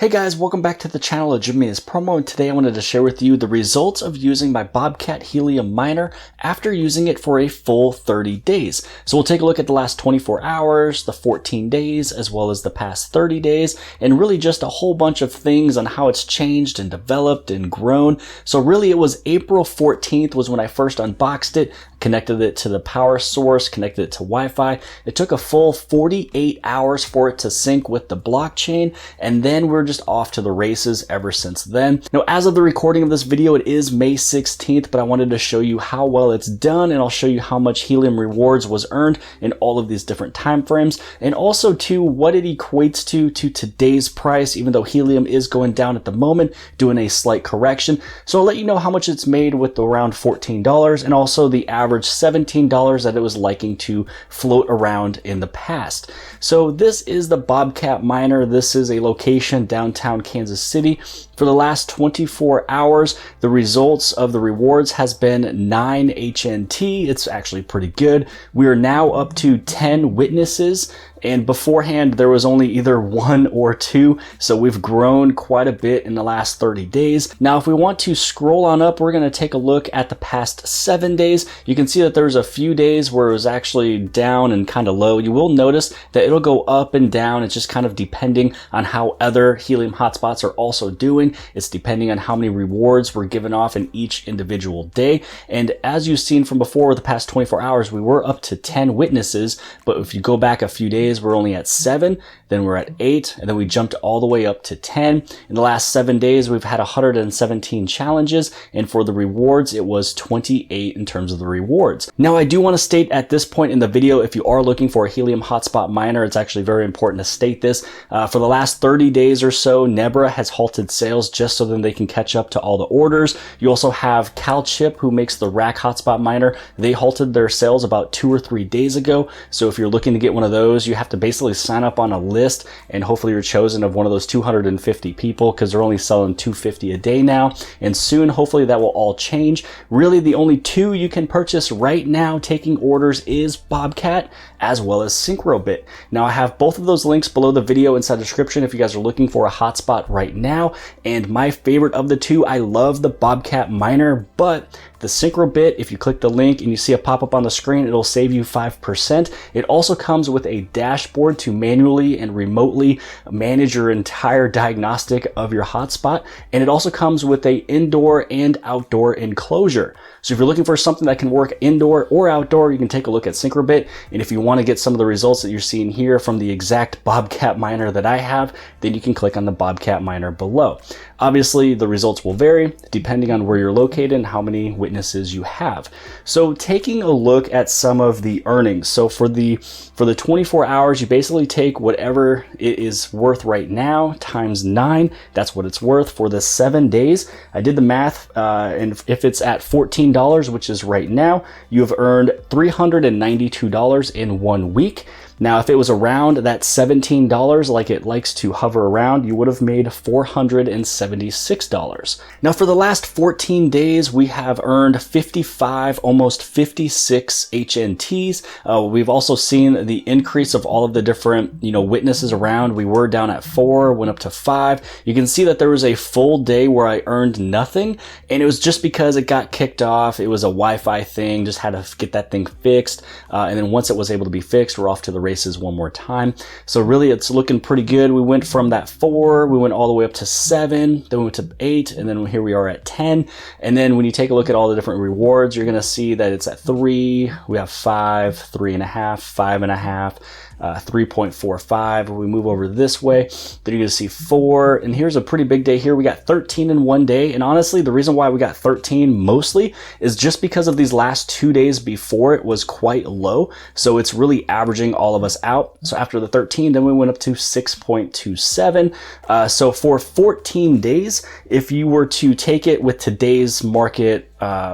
Hey guys, welcome back to the channel of Jimmy's Promo, and today I wanted to share with you the results of using my Bobcat Helium miner after using it for a full 30 days. So we'll take a look at the last 24 hours, the 14 days, as well as the past 30 days, and really just a whole bunch of things on how it's changed and developed and grown. So really it was April 14th was when I first unboxed it, connected it to the power source, connected it to Wi-Fi. It took a full 48 hours for it to sync with the blockchain, and then we're just off to the races ever since then. Now, as of the recording of this video, it is May 16th, but I wanted to show you how well it's done, and I'll show you how much Helium rewards was earned in all of these different time frames, and also to what it equates to today's price, even though Helium is going down at the moment, doing a slight correction. So I'll let you know how much it's made with around $14, and also the average $17 that it was liking to float around in the past. So this is the Bobcat Miner. This is a location downtown Kansas City. For the last 24 hours, the results of the rewards has been 9 HNT. It's actually pretty good. We are now up to 10 witnesses, and beforehand there was only either 1 or 2, so we've grown quite a bit in the last 30 days. Now if we want to scroll on up, we're going to take a look at the past 7 days. You can see that there's a few days where it was actually down and kind of low. You will notice that it'll go up and down. It's just kind of depending on how other Helium hotspots are also doing. It's depending on how many rewards were given off in each individual day. And as you've seen from before, the past 24 hours, we were up to 10 witnesses. But if you go back a few days, we're only at 7, then we're at 8, and then we jumped all the way up to 10. In the last 7 days, we've had 117 challenges, and for the rewards, it was 28 in terms of the rewards. Now, I do want to state at this point in the video, if you are looking for a Helium hotspot miner, it's actually very important to state this. For the last 30 days or so, Nebra has halted sales just so then they can catch up to all the orders. You also have CalChip, who makes the rack hotspot miner. They halted their sales about 2 or 3 days ago. So if you're looking to get one of those, you have to basically sign up on a list, and hopefully you're chosen of one of those 250 people, because they're only selling 250 a day now. And soon, hopefully that will all change. Really, the only 2 you can purchase right now taking orders is Bobcat as well as SynchroBit. Now I have both of those links below the video inside the description if you guys are looking for a hotspot right now. And my favorite of the 2, I love the Bobcat Miner, but the SynchroBit, if you click the link and you see a pop-up on the screen, it'll save you 5%. It also comes with a dashboard to manually and remotely manage your entire diagnostic of your hotspot. And it also comes with a indoor and outdoor enclosure. So if you're looking for something that can work indoor or outdoor, you can take a look at SynchroBit. And if you want to get some of the results that you're seeing here from the exact Bobcat Miner that I have, then you can click on the Bobcat Miner below. Obviously, the results will vary depending on where you're located and how many witnesses you have. So taking a look at some of the earnings. So for the 24 hours, you basically take whatever it is worth right now times 9. That's what it's worth. For the 7 days, I did the math, and if it's at $14, which is right now, you have earned $392 in 1 week. Now, if it was around that $17, like it likes to hover around, you would have made $476. Now, for the last 14 days, we have earned 55, almost 56 HNTs. We've also seen the increase of all of the different, witnesses around. We were down at 4, went up to 5. You can see that there was a full day where I earned nothing, and it was just because it got kicked off. It was a Wi-Fi thing, just had to get that thing fixed. And then once it was able to be fixed, we're off to the races one more time. So really it's looking pretty good. We went from that 4, we went all the way up to 7, then we went to 8, and then here we are at 10. And then when you take a look at all the different rewards, you're going to see that it's at 3, we have 5, 3.5, 5.5, 3.45. When we move over this way, then you're going to see 4, and here's a pretty big day here. We got 13 in 1 day, and honestly the reason why we got 13 mostly is just because of these last 2 days before it was quite low, so it's really averaging all of us out. So after the 13, then we went up to 6.27. So for 14 days, if you were to take it with today's market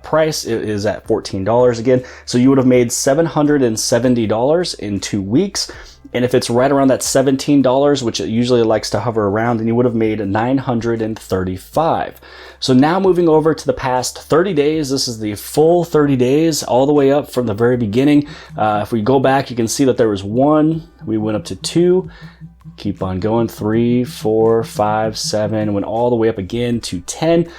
price, it is at $14 again. So you would have made $770 in 2 weeks. And if it's right around that $17, which it usually likes to hover around, then you would have made $935. So now moving over to the past 30 days, this is the full 30 days all the way up from the very beginning. If we go back, you can see that there was 1, we went up to 2, Keep on going, 3, 4, 5, 7, went all the way up again to 10.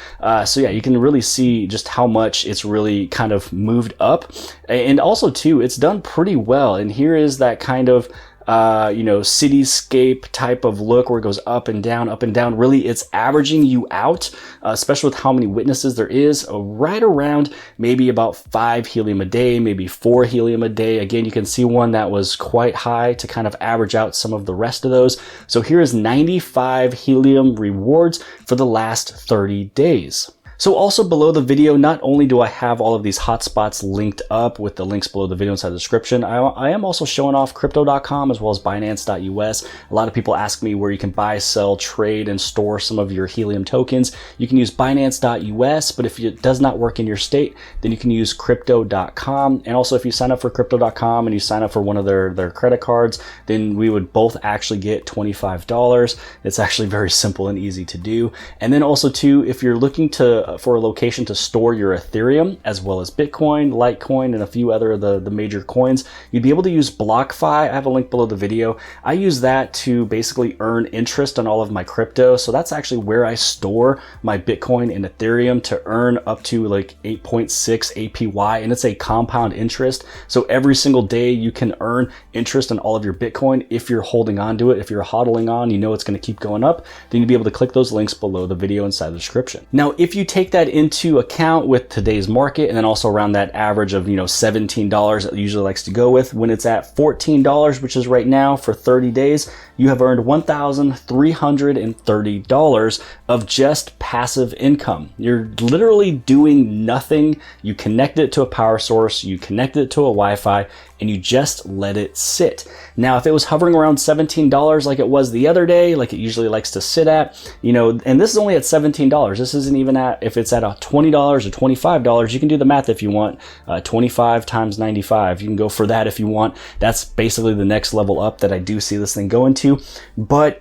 So yeah, you can really see just how much it's really kind of moved up. And also too, it's done pretty well. And here is that kind of cityscape type of look where it goes up and down, up and down. Really, it's averaging you out, especially with how many witnesses there is, right around maybe about 5 helium a day, maybe 4 helium a day. Again, you can see one that was quite high to kind of average out some of the rest of those. So here is 95 helium rewards for the last 30 days. So also below the video, not only do I have all of these hotspots linked up with the links below the video inside the description, I am also showing off crypto.com as well as Binance.us. A lot of people ask me where you can buy, sell, trade, and store some of your helium tokens. You can use Binance.us, but if it does not work in your state, then you can use crypto.com. And also if you sign up for crypto.com and you sign up for one of their credit cards, then we would both actually get $25. It's actually very simple and easy to do. And then also too, if you're looking for a location to store your Ethereum as well as Bitcoin, Litecoin, and a few other of the major coins, you'd be able to use BlockFi. I have a link below the video. I use that to basically earn interest on all of my crypto. So that's actually where I store my Bitcoin and Ethereum to earn up to like 8.6 APY, and it's a compound interest. So every single day you can earn interest on all of your Bitcoin if you're holding on to it. If you're hodling on, you know it's going to keep going up, then you'll be able to click those links below the video inside the description. Now, if you take that into account with today's market and then also around that average of $17 that it usually likes to go with, when it's at $14, which is right now for 30 days, you have earned $1,330 of just passive income. You're literally doing nothing. You connect it to a power source, you connect it to a Wi-Fi, and you just let it sit. Now, if it was hovering around $17 like it was the other day, like it usually likes to sit at, and this is only at $17. This isn't even at, if it's at a $20 or $25, you can do the math if you want. 25 times 95, you can go for that if you want. That's basically the next level up that I do see this thing going to. But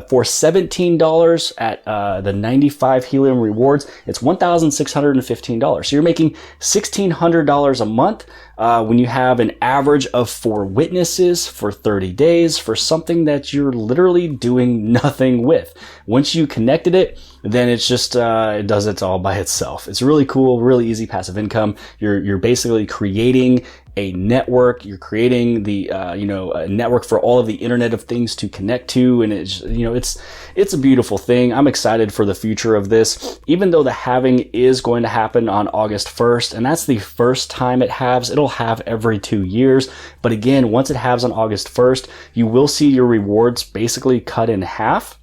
for $17 at the 95 helium rewards, it's $1,615. So you're making $1,600 a month when you have an average of 4 witnesses for 30 days for something that you're literally doing nothing with. Once you connected it, then it's just it does it all by itself. It's really cool, really easy passive income. You're basically creating a network. You're creating the a network for all of the Internet of Things to connect to, and it's a beautiful thing. I'm excited for the future of this, even though the halving is going to happen on August 1st, and that's the first time it halves. It'll halve every 2 years, but again, once it halves on August 1st, you will see your rewards basically cut in half.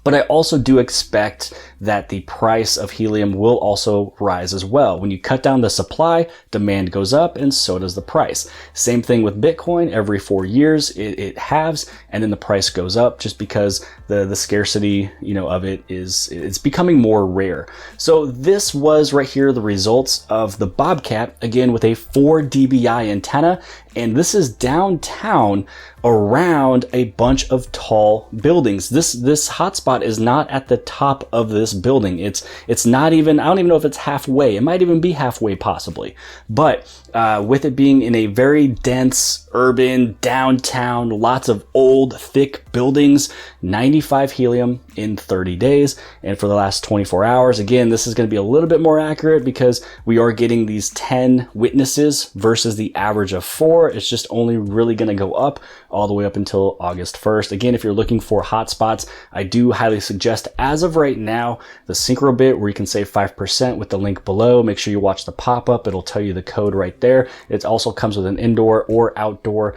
But I also do expect that the price of helium will also rise as well. When you cut down the supply, demand goes up, and so does the price. Same thing with Bitcoin. Every 4 years, it halves, and then the price goes up just because the scarcity, of it's becoming more rare. So this was right here the results of the Bobcat, again with a 4 dBi antenna, and this is downtown around a bunch of tall buildings. This hotspot is not at the top of this building. It's not even, I don't even know if it's halfway. It might even be halfway possibly. But with it being in a very dense, urban, downtown, lots of old, thick buildings, 95 helium in 30 days. And for the last 24 hours, again, this is going to be a little bit more accurate because we are getting these 10 witnesses versus the average of 4. It's just only really going to go up all the way up until August 1st. Again, if you're looking for hotspots, I do highly suggest, as of right now, the SynchroBit, where you can save 5% with the link below. Make sure you watch the pop-up. It'll tell you the code right there. It also comes with an indoor or outdoor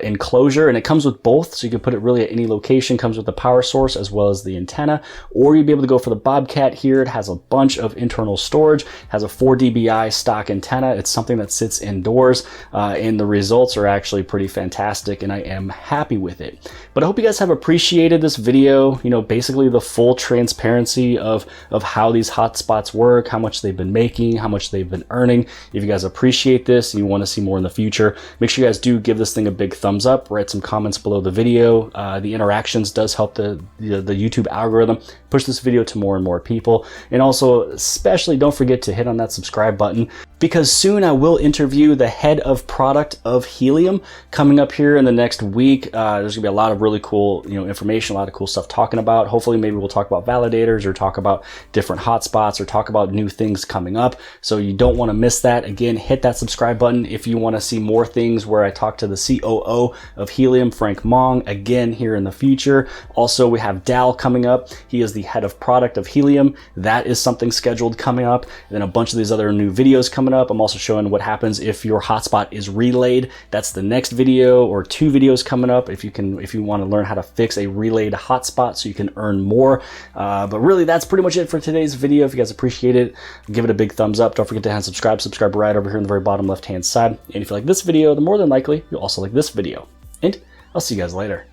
enclosure, and it comes with both, so you can put it really at any location. Comes with the power source as well as the antenna, or you'd be able to go for the Bobcat here. It has a bunch of internal storage, has a 4 dBi stock antenna. It's something that sits indoors, and the results are actually pretty fantastic, and I am happy with it. But I hope you guys have appreciated this video, basically the full transparency of how these hotspots work, how much they've been making, how much they've been earning. If you guys appreciate this and you want to see more in the future, make sure you guys do give this thing a big thumbs up, write some comments below the video. The interactions does help the YouTube algorithm push this video to more and more people. And also, especially, don't forget to hit on that subscribe button. because soon I will interview the head of product of Helium coming up here in the next week. There's gonna be a lot of really cool, information, a lot of cool stuff talking about. Hopefully maybe we'll talk about validators or talk about different hotspots or talk about new things coming up. So you don't want to miss that. Again, hit that subscribe button if you want to see more things where I talk to the COO of Helium, Frank Mong, again here in the future. Also, we have Dal coming up. He is the head of product of Helium. That is something scheduled coming up. And then a bunch of these other new videos coming up. I'm also showing what happens if your hotspot is relayed. That's the next video or 2 videos coming up if you want to learn how to fix a relayed hotspot so you can earn more. But really, that's pretty much it for today's video. If you guys appreciate it, give it a big thumbs up. Don't forget to subscribe right over here in the very bottom left hand side. And if you like this video, then more than likely you'll also like this video. And I'll see you guys later.